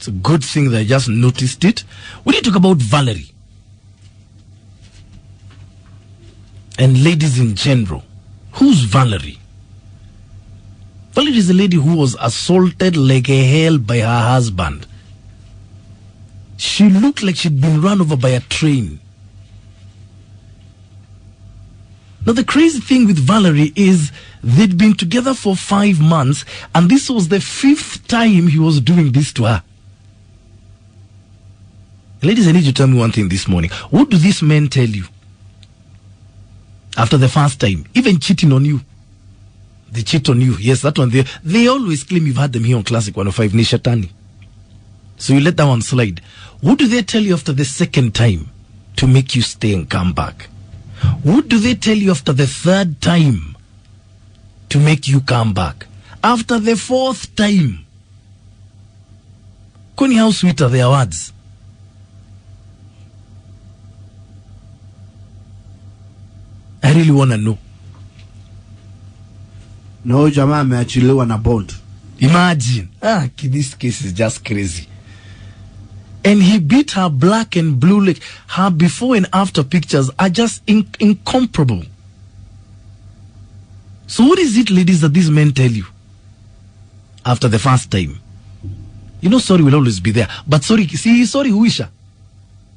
It's a good thing that I just noticed it. We need to talk about Valerie. And ladies in general. Who's Valerie? Valerie is a lady who was assaulted like a hell by her husband. She looked like she'd been run over by a train. Now, the crazy thing with Valerie is they'd been together for 5 months, and this was the 5th time he was doing this to her. Ladies, I need you to tell me one thing this morning. What do these men tell you after the first time? Even cheating on you. They cheat on you. Yes, that one. They always claim you've had them here on Classic 105, Nishatani. So you let that one slide. What do they tell you after the second time to make you stay and come back? What do they tell you after the third time to make you come back? After the 4th time? Kuni, how sweet are their words? I really want to know. No, jamaa ameachiliwa na bond. Imagine. This case is just crazy. And he beat her black and blue. Like her before and after pictures are just incomparable. So what is it, ladies, that these men tell you after the first time? You know, sorry will always be there. But sorry, huisha.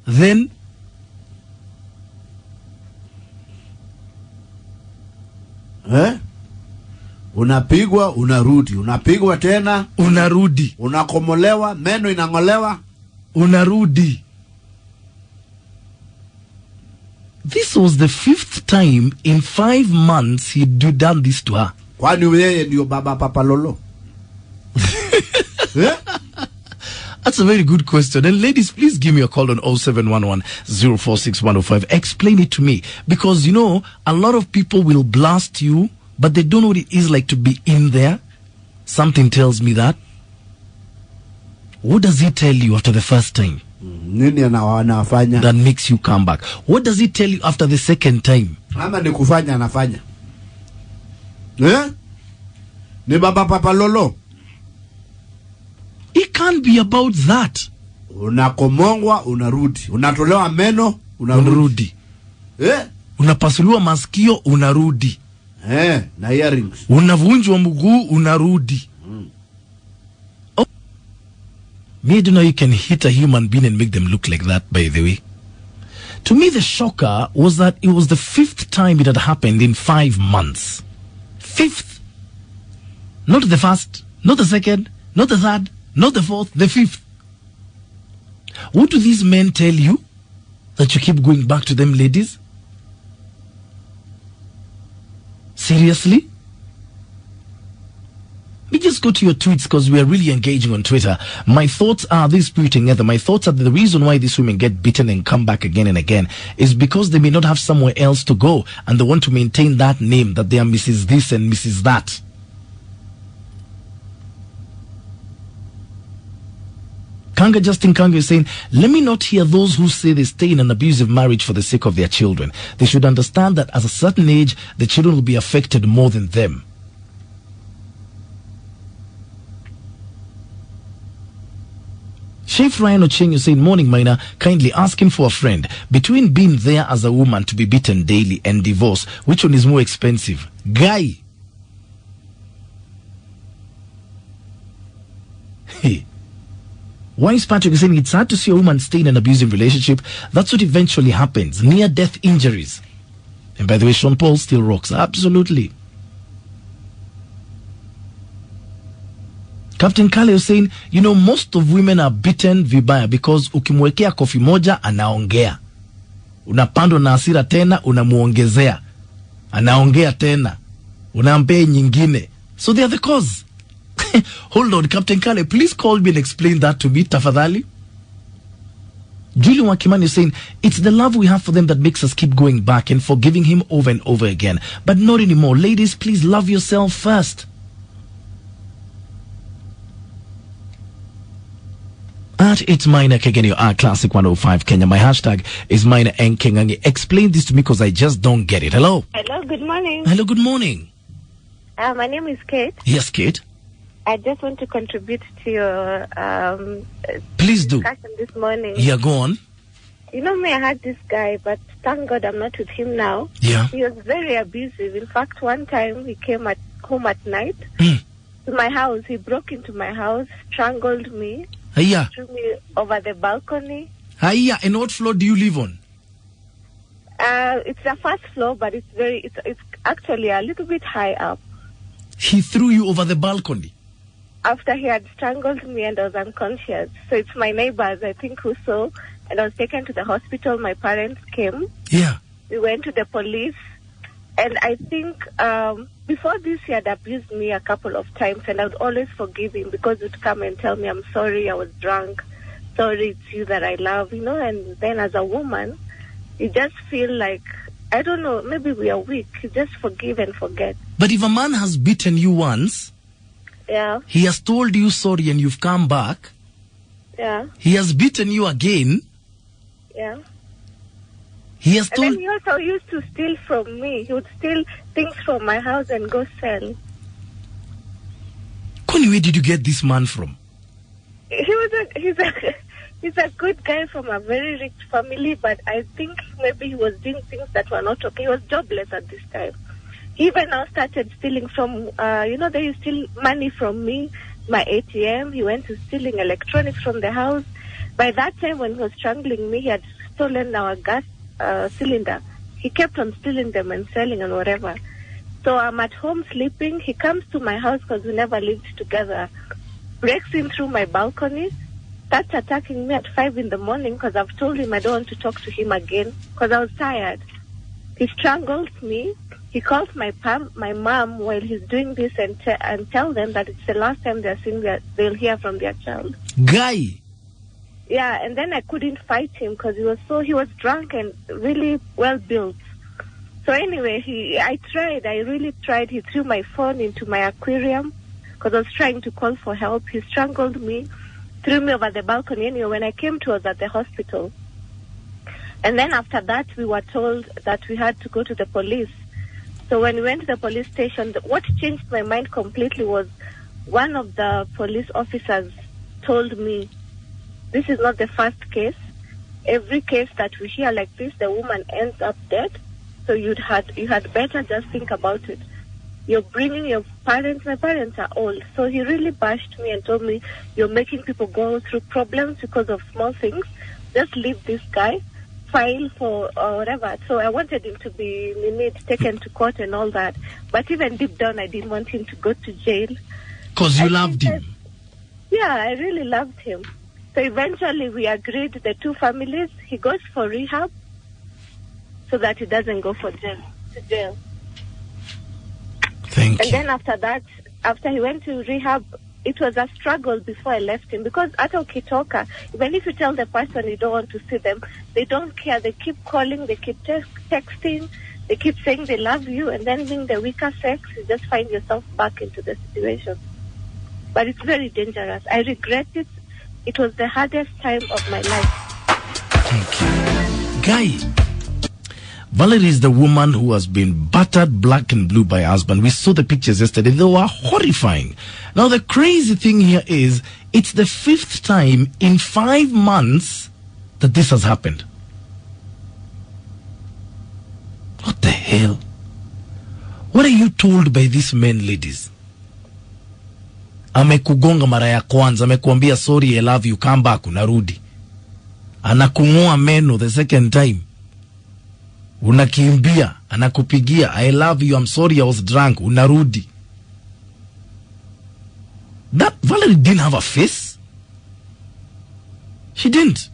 Then unapigwa, unarudi. Unapigwa tena, unarudi. Unakomolewa, meno inangolewa, unarudi. This was the 5th time in 5 months he'd done this to her. Kwani yeye ndio baba Papa Lolo? That's a very good question. And ladies, please give me a call on 0711 046 105. Explain it to me. Because, you know, a lot of people will blast you, but they don't know what it is like to be in there. Something tells me that. What does he tell you after the first time? Nini anafanya? That makes you come back. What does he tell you after the second time? Ama ni kufanya anafanya. Ni baba Papa Lolo. It can't be about that. Unakomongwa, unarudi. Unatolewa meno, unarudi. Unapasuliwa masikio, unarudi. Na earrings. Unavunjwa mguu, unarudi. Oh. Me, do you know you can hit a human being and make them look like that, by the way? To me, the shocker was that it was the 5th time it had happened in 5 months. 5th. Not the first, not the second, not the third, not the 4th, the 5th. What do these men tell you that you keep going back to them, ladies? Seriously? Let me just go to your tweets because we are really engaging on Twitter. My thoughts are this putting together. My thoughts are that the reason why these women get beaten and come back again and again is because they may not have somewhere else to go and they want to maintain that name that they are Mrs. This and Mrs. That. Justin Kanga is saying, let me not hear those who say they stay in an abusive marriage for the sake of their children. They should understand that at a certain age, the children will be affected more than them. Chef Ryan Ocheng is saying, morning, Mina, kindly asking for a friend. Between being there as a woman to be beaten daily and divorce, which one is more expensive? Guy. Hey. Wise Patrick is saying, it's hard to see a woman stay in an abusive relationship. That's what eventually happens. Near-death injuries. And by the way, Sean Paul still rocks. Absolutely. Captain Kale is saying, you know, most of women are beaten vibaya because ukimwekea kofi moja, anaongea. Unapandwa na hasira tena, unamuongezea. Anaongea tena. Unampea nyingine. So they are the cause. Hold on, Captain Kale, please call me and explain that to me, tafadhali. Julian Wakimani is saying, it's the love we have for them that makes us keep going back and forgiving him over and over again. But not anymore. Ladies, please love yourself first. At It's Minor Kegeni, our Classic 105 Kenya. My hashtag is Minor and Kengangi. Explain this to me because I just don't get it. Hello? Hello, good morning. Hello, good morning. My name is Kate. Yes, Kate. I just want to contribute to your Please do. discussion this morning. Yeah, go on. You know me, I had this guy, but thank God I'm not with him now. Yeah. He was very abusive. In fact, one time he came home at night to my house. He broke into my house, strangled me, Hiya. threw me over the balcony. Hiya. And what floor do you live on? It's the first floor, but it's actually a little bit high up. He threw you over the balcony. After he had strangled me and I was unconscious. So it's my neighbors, I think, who saw. And I was taken to the hospital. My parents came. Yeah. We went to the police. And I think before this, he had abused me a couple of times. And I would always forgive him because he would come and tell me, I'm sorry, I was drunk. Sorry, it's you that I love, you know. And then as a woman, you just feel like, I don't know, maybe we are weak. You just forgive and forget. But if a man has beaten you once, Yeah, he has told you sorry and you've come back, yeah, he has beaten you again, yeah. he has And then told... he also used to steal from me. He would steal things from my house and go sell. Connie, where did you get this man from? He's a good guy from a very rich family, but I think maybe he was doing things that were not okay. He was jobless at this time. He even now started stealing from, they used to steal money from me, my ATM. He went to stealing electronics from the house. By that time, when he was strangling me, he had stolen our gas cylinder. He kept on stealing them and selling and whatever. So I'm at home sleeping. He comes to my house because we never lived together. Breaks in through my balcony, starts attacking me at 5 in the morning because I've told him I don't want to talk to him again because I was tired. He strangles me. He calls my mom while he's doing this and tell them that it's the last time they'll hear from their child. Guy. Yeah, and then I couldn't fight him because he was drunk and really well built. So anyway, I really tried. He threw my phone into my aquarium because I was trying to call for help. He strangled me, threw me over the balcony. Anyway, when I came to, I was at the hospital. And then after that, we were told that we had to go to the police. So when we went to the police station, what changed my mind completely was one of the police officers told me, this is not the first case. Every case that we hear like this, the woman ends up dead. So you had better just think about it. You're bringing your parents. My parents are old. So he really bashed me and told me, you're making people go through problems because of small things. Just leave this guy, file for whatever. So I wanted him to be taken to court and all that. But even deep down, I didn't want him to go to jail. Because you loved him. Yeah, I really loved him. So eventually we agreed, the two families, he goes for rehab so that he doesn't go to jail. Thank And you. then after that, after he went to rehab, it was a struggle before I left him because at ukitoka, even if you tell the person you don't want to see them, they don't care. They keep calling, they keep texting, they keep saying they love you, and then being the weaker sex, you just find yourself back into the situation. But it's very dangerous. I regret it. It was the hardest time of my life. Thank you. Guy. Valerie is the woman who has been battered black and blue by her husband. We saw the pictures yesterday. They were horrifying. Now, the crazy thing here is it's the 5th time in 5 months that this has happened. What the hell? What are you told by these men, ladies? Amekugonga mara ya kwanza, amekuambia sorry, I love you, come back, unarudi. Anakung'oa meno the second time. Unakimbia, anakupigia, I love you, I'm sorry, I was drunk, unarudi. That Valerie didn't have a face. She didn't.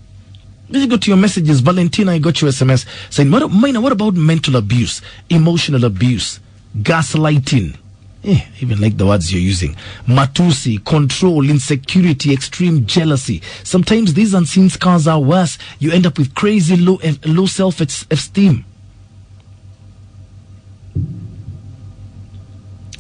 Then you got your messages. Valentina, I got your SMS saying, what about mental abuse, emotional abuse, gaslighting? I even like the words you're using. Matusi, control, insecurity, extreme jealousy. Sometimes these unseen scars are worse. You end up with crazy low self-esteem.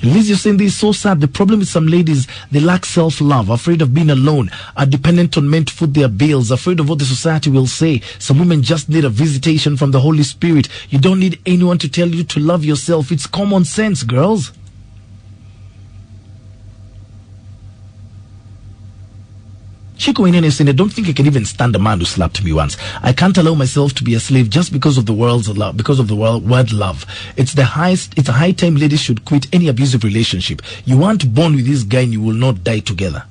Liz, you're saying this is so sad. The problem is some ladies, they lack self-love, afraid of being alone, are dependent on men to foot their bills, afraid of what the society will say. Some women just need a visitation from the Holy Spirit. You don't need anyone to tell you to love yourself. It's common sense, girls. Shiko Inene is saying, I don't think I can even stand a man who slapped me once. I can't allow myself to be a slave just because of the world's love, because of the word love. It's a high time ladies should quit any abusive relationship. You aren't born with this guy and you will not die together.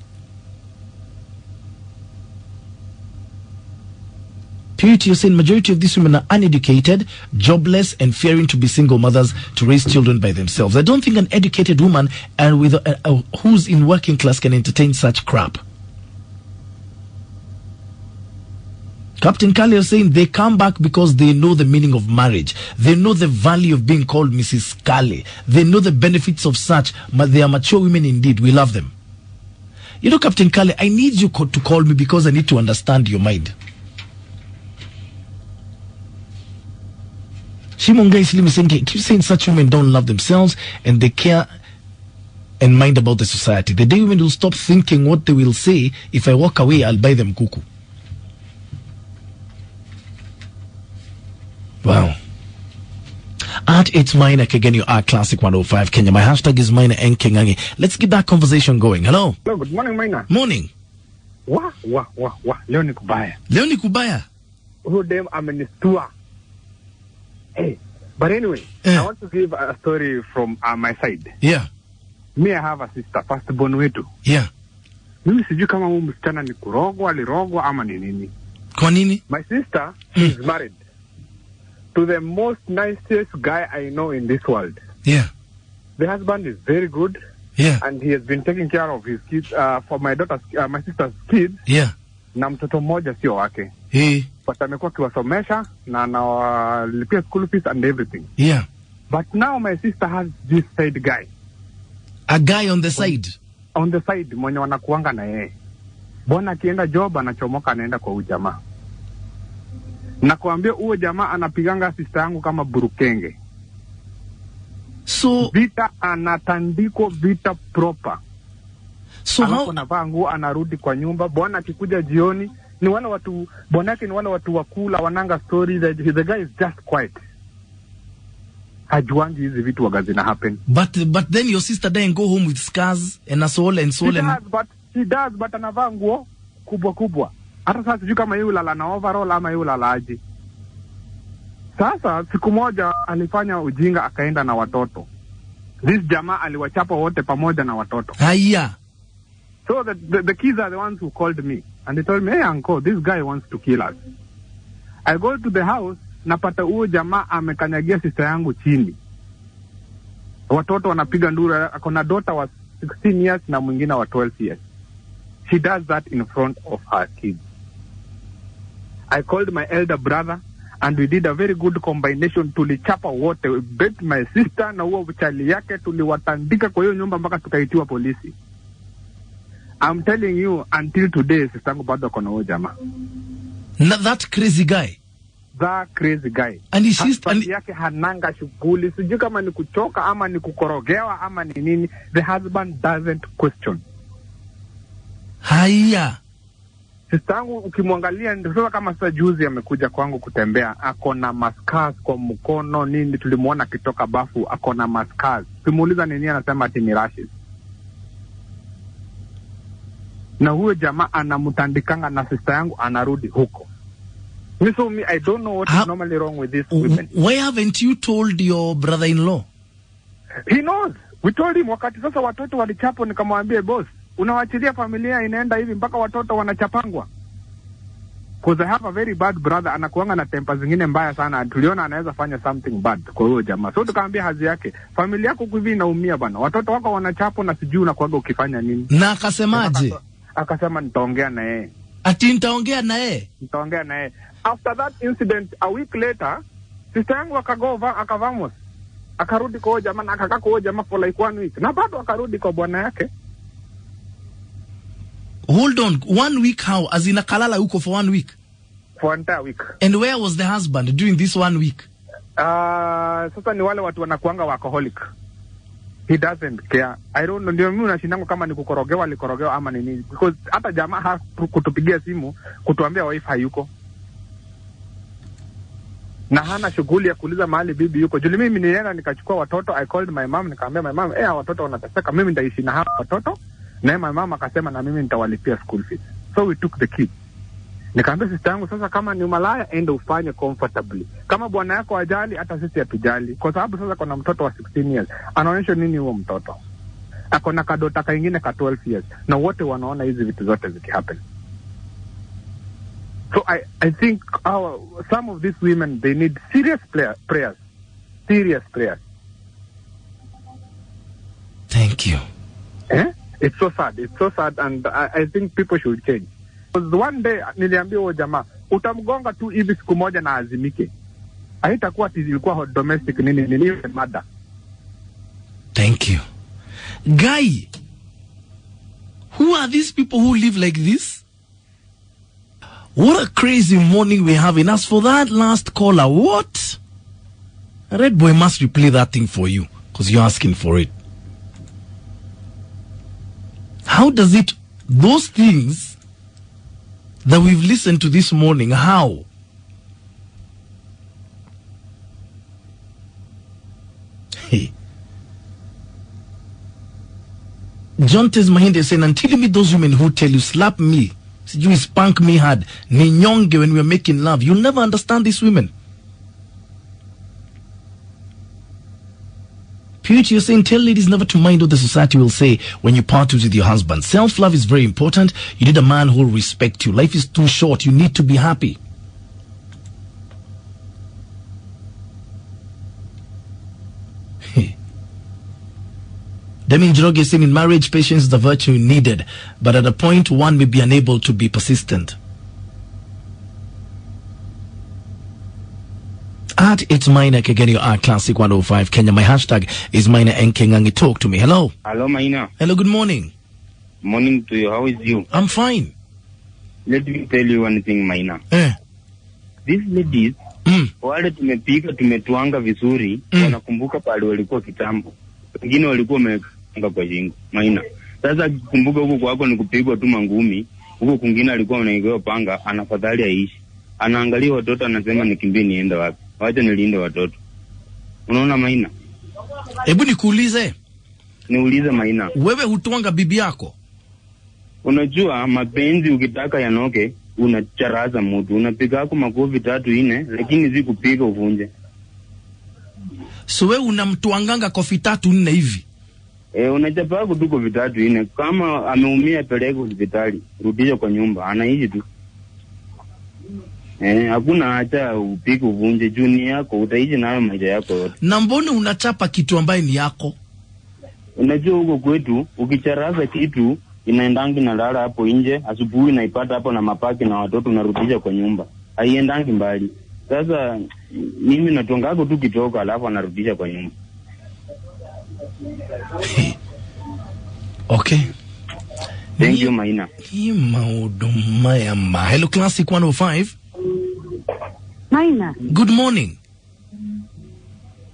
Purity, you're saying majority of these women are uneducated, jobless, and fearing to be single mothers to raise children by themselves. I don't think an educated woman and with who's in working class can entertain such crap. Captain Kali is saying they come back because they know the meaning of marriage. They know the value of being called Mrs. Kali. They know the benefits of such. They are mature women indeed. We love them. You know, Captain Kali, I need you to call me because I need to understand your mind. Shimonga Islim is saying, keep saying such women don't love themselves and they care and mind about the society. The day women will stop thinking what they will say, if I walk away, I'll buy them kuku. Wow. At It's Minor Kageni, you are Classic 105 Kenya. My hashtag is Minor and Kengangi. Let's get that conversation going. Hello. Hello, good morning, Minor. Morning. Wah. Leo ni kubaya. Leo ni kubaya. Who them amenistua. Hey, but anyway, I want to give a story from my side. Yeah. Me, I have a sister, firstborn wetu. Yeah. Mimi sijui kama huyu msichana ni kurogwa, alirogwa ama ni nini. Kwa nini? My sister is married to the most nicest guy I know in this world. Yeah. The husband is very good. Yeah. And he has been taking care of his kids, for my sister's kids. Yeah. Na mtoto mmoja sio wake. Hey. But amekuwa kiwasomesha na analipia school fees and everything. Yeah. But now my sister has this side guy. A guy on the side? On the side, mwenye wanakuanga na yeye. Bwana akienda job, anachomoka anaenda kwa huyu jamaa. Nakwambia huyo jamaa anapiganga sister yangu kama burukenge. So vita anatandiko vita proper. So how anavaa nguo anarudi kwa nyumba. Bwana akikuja jioni ni wale watu, bwana yake ni wale watu wakula wananga story. The guy is just quiet. Hajuangi hizi vitu wagazina happen. But then your sister then go home with scars and soul and soul. He does, but anavaa nguo kubwa. Hata sasa sijui kama yule lala na overall ama yule lalaji. Sasa siku moja alifanya ujinga akaenda na watoto. This jamaa aliwachapa wote pamoja na watoto. Haya. So the kids are the ones who called me and they told me, hey uncle, this guy wants to kill us. I go to the house, napata huyo jamaa amekanyagia sister yangu chini. Watoto wanapiga nduru. Akona daughter wa 16 years na mwingine wa 12 years. She does that in front of her kids. I called my elder brother and we did a very good combination. Tulichapa wote. We beat my sister na huo chali yake, tuliwatandika kwa hiyo nyumba mpaka tukaitiwa polisi. I'm telling you, until today, sister yangu bado kona huyo jamaa. That crazy guy? That crazy guy. And his sister yake hananga shughuli. Sijui kama ni kuchoka ama ni kukorogewa ama ni nini. The husband doesn't question. Haya. Sister yangu ukimwangalia ndio kama sasa juzi amekuja kwangu kutembea, akona mascars kwa mkono nini, tulimuona kitoka bafu akona mascars. Simuuliza nini, anasema ati ni rashes. Na huyo jamaa anamtandikanga na sister yangu anarudi huko. So me, I don't know what is normally wrong with these women. Why haven't you told your brother-in-law? He knows. We told him wakati sasa watoto walichapo, nikamwambia boss, unawachilia familia inaenda hivi mpaka watoto wanachapangwa. Because I have a very bad brother, anakuanga na temper zingine mbaya sana. Tuliona anaweza fanya something bad kwa huyo jamaa. So tukaambia hazi yake, familia yako hivi inaumia bana. Watoto wako wanachapo na sijui unakuaga ukifanya nini. Na akasemaje? Akasema nitaongea na yeye. Ati nitaongea na yeye? Nitaongea na yeye. After that incident, a week later, sister yangu akavamos. Akarudi kwa jamaa na akakaa kwa jamaa for like 1 week. Na bado akarudi kwa bwana yake. Hold on, 1 week how? As in akalala huko for 1 week? For entire week. And where was the husband during this 1 week? Sasa ni wale watu wanakuanga wa alcoholic. He doesn't care. I don't know. Ndio mimi nashindangu kama ni kukorogewa, alikorogewa ama ni nini. Because hata jamaa kutupigia simu, kutuambia wife hayuko. Na hana shughuli ya kuuliza mahali bibi yuko. Juli mimi nilienda nikachukua watoto, I called my mom, nikamwambia my mom, watoto wanateseka, mimi nitaishi na hao watoto. Na my mom akasema na mimi nitawalipia school fees. So we took the kids. Nikaambia sister yangu, sasa kama ni umalaya enda ufanye comfortably. Kama bwana yako ajali, hata sisi hatujali. Kwa sababu sasa kuna mtoto wa 16 years. Anaonyesha nini huo mtoto? Ako na kadota kaingine ka 12 years. Na wote wanaona hizi vitu zote zikihappen. So I think some of these women, they need serious prayers. Serious prayers. Thank you. It's so sad. It's so sad, and I think people should change. Because one day, niliambia huyo jamaa, utamgonga tu hivi siku moja na azimike. Haitakuwa ilikuwa domestic nini mada. Thank you. Guy, who are these people who live like this? What a crazy morning we're having. As for that last caller, what? Red Boy must replay that thing for you, because you're asking for it. How does it, those things that we've listened to this morning, how? Hey. John Tez Mahinde saying, until you meet those women who tell you, slap me, you spank me hard, ninyonge when we're making love, you'll never understand these women. Purity, you're saying, tell ladies never to mind what the society will say when you part with your husband. Self-love is very important. You need a man who will respect you. Life is too short. You need to be happy. Demi Njoroge is saying, in marriage, patience is the virtue needed, but at a point, one may be unable to be persistent. At It's Maina Kegenio at Classic 105 Kenya. My hashtag is Maina Nkengangi. Talk to me. Hello. Hello, Maina. Hello, good morning. Morning to you. How is you? I'm fine. Let me tell you one thing, Maina. These ladies, wale tumepika, tumetuanga vizuri, wanakumbuka pale walikuwa kitambo. Wengine walikuwa wamekanga kwa shingo. Maina. Sasa kumbuka huko kwako ni kupigwa tu mangumi, huko kwingine alikuwa anaegewa panga, anafadhali aishi. Anaangalia watoto anasema nikimbie niende wapi? Wacha nilinde watoto. Unaona Maina? Hebu nikuulize. Niulize Maina. Wewe hutuanga bibi yako? Unajua mapenzi ukitaka yanoke, unacharaza mtu. Unapiga yako makofi 3 4, lakini zi kupiga uvunje. So wewe unamtuanganga kofi 3 4 hivi? Unachapa yako tu kofi 3 4. Kama ameumia peleke hospitali, rudisha kwa nyumba, anaishi tu. Hakuna haja upige uvunje juni yako, utaishi nayo maisha yako yote. Na mbona unachapa kitu ambaye ni yako? Unajua huko kwetu, ukicharaza kitu, inaendangi na lala hapo nje, asubuhi naipata hapo na mapaki na watoto unarudisha kwa nyumba. Haiendangi mbali. Sasa mimi natongako tu kitoka alafu anarudisha kwa nyumba. Okay. Thank you, Maina. Hello, Classic 105. Maina. Good morning.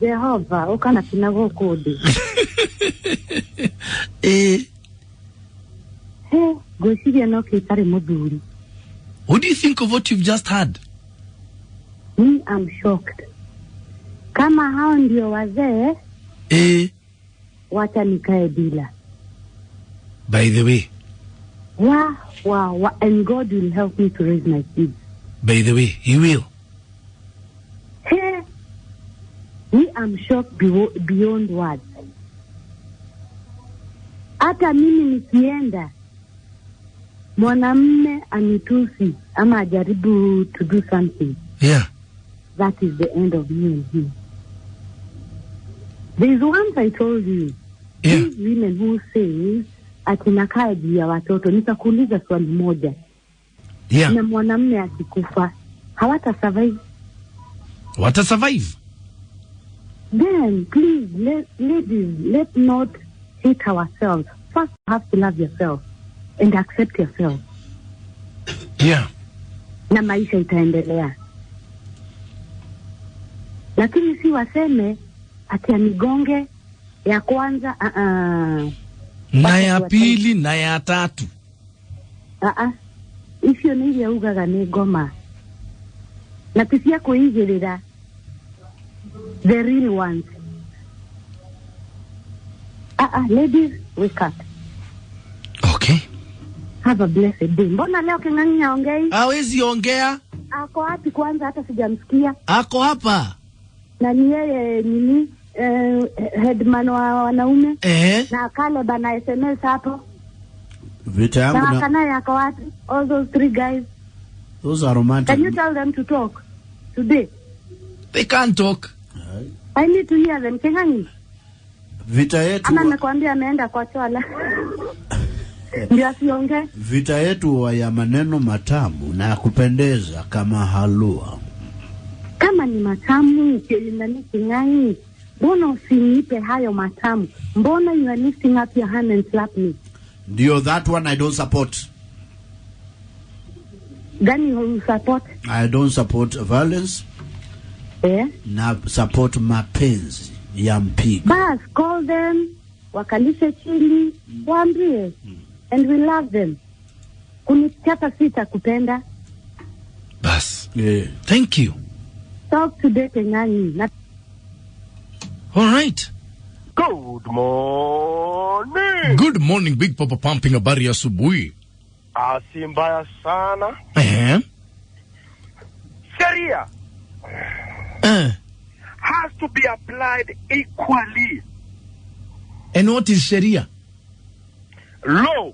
Jehova, ukana kinago kodi. Goshiria no kitare muduri. What do you think of what you've just heard? Me, I'm shocked. Kama hao ndio wazee, wacha nikae bila. By the way. Wow, and God will help me to raise my kids. By the way, He will. Hey, me, I'm shocked beyond words. Hata mimi nikienda, mwanamume anitusi ama ajaribu to do something. Yeah. That is the end of me and him. There's once I told you, these women who say, atinakaa juu ya watoto, nitakuuliza swali moja. Yeah. Na mwanamume akikufa, hawata survive. Wata survive? Then, please, let's not hate ourselves. First, you have to love yourself and accept yourself. Yeah. Na maisha itaendelea. Lakini si waseme, ati anigonge ya kwanza, na ya pili, na ya tatu. Isio ni ile ugaga ni goma. Na tisia kuigirira the real ones. Ladies, wake up. Okay. Have a blessed day. Mbona leo King'ang'i haongei? Hawezi ongea. Ako wapi kwanza, hata sijamsikia. Ako hapa. Na ni yeye nini headman wa wanaume. Na kale bana SMS hapo. Vita yangu na Kanai ako wapi? All those 3 guys. Those are romantic. Can you tell them to talk today? They can't talk. I need to hear them. King'ang'i. Vita yetu. Ama nakwambia ameenda kwa swala. Ndio asiongee. Vita yetu ya maneno matamu na kupendeza kama halua. Kama ni matamu nani King'ang'i, mbona usinipe hayo matamu? Mbona you are lifting up your hand and slap me? Ndio, that one I don't support. Gani you support? I don't support violence. Na support mapenzi ya mpigo. Bas, call them, wakalishe chini, waambie. And we love them. Kunichapa sita kupenda. Bas. Thank you. Talk today King'ang'i. All right. Good morning. Good morning, Big Papa Pumping. Habari ya asubuhi. Si mbaya sana. Sheria has to be applied equally. And what is Sharia? Law.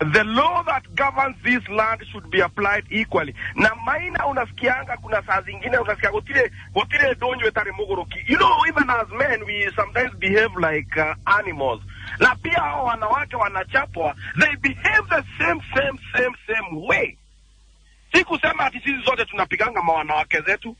The law that governs this land should be applied equally. Na maina unasikianga kuna saa zingine unasikia gotire donyo etare mogoroki. You know, even as men we sometimes behave like animals. Na pia hao wanawake wanachapwa, they behave the same way. Sikusema ati sisi zote tunapiganga mawanawake zetu.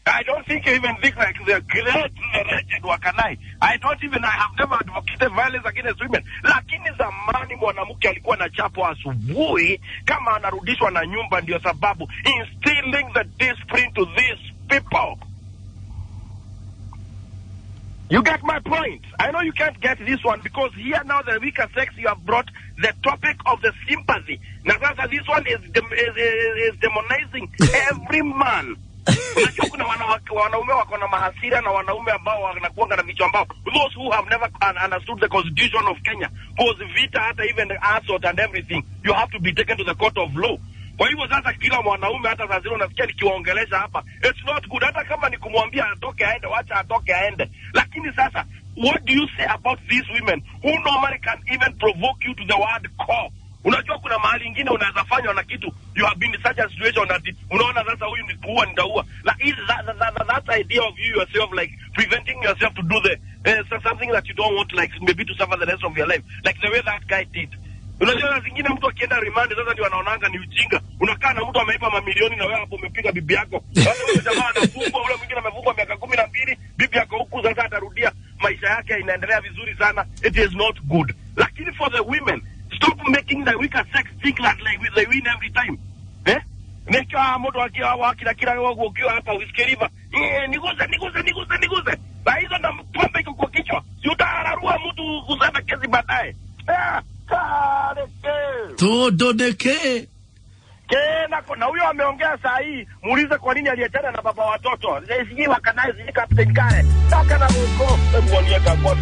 I don't think you even think like the great legend Wakanai. I have never advocated violence against women. Lakini zamani mwanamke alikuwa na chapo asubuhi kama anarudishwa na nyumba, ndio sababu instilling the discipline to these people. You get my point? I know you can't get this one because here now the weaker sex you have brought the topic of the sympathy. Now this one is demonizing every man. Unajua kuna wanaume wako na mahasira na wanaume ambao wanakuanga na vichwa ambao those who have never understood the constitution of Kenya, because vita hata even assault and everything you have to be taken to the court of law. Kwa hivyo sasa kila mwanaume hata sasa unasikia nikiwaongelesha hapa, it's not good. Hata kama nikumwambia atoke aende, wacha atoke aende. Lakini sasa what do you say about these women who normally can even provoke you to the word call? Unajua kuna mahali ingine unaweza fanywa na kitu, you have been in such a situation that unaona sasa huyu ni kuua nitaua. Like that idea of you yourself like preventing yourself to do something that you don't want, like maybe to suffer the rest of your life, like the way that guy did. Unajua zingine mtu akienda remand sasa ndio anaonanga ni ujinga. Unakaa na mtu ameipa mamilioni na wewe hapo umepiga bibi yako. Sasa yule jamaa anafungwa, yule mwingine amefungwa miaka 12, bibi yako huku sasa atarudia maisha yake inaendelea vizuri sana. It is not good. Lakini for the women, stop making the weaker sex think that like they win every time. Nika mtu akiwa kila wangu ukiwa hapa usikiliva. Niguze. Na hizo ndo pombe iko kwa kichwa. Si utararua mtu kusema kesi baadaye. Tudodeke. Na huyo ameongea saa hii, muulize kwa nini aliachana na baba watoto. Sijui Wakanai, sijui Captain Kare. Saka na mko, hebu wanieka kwa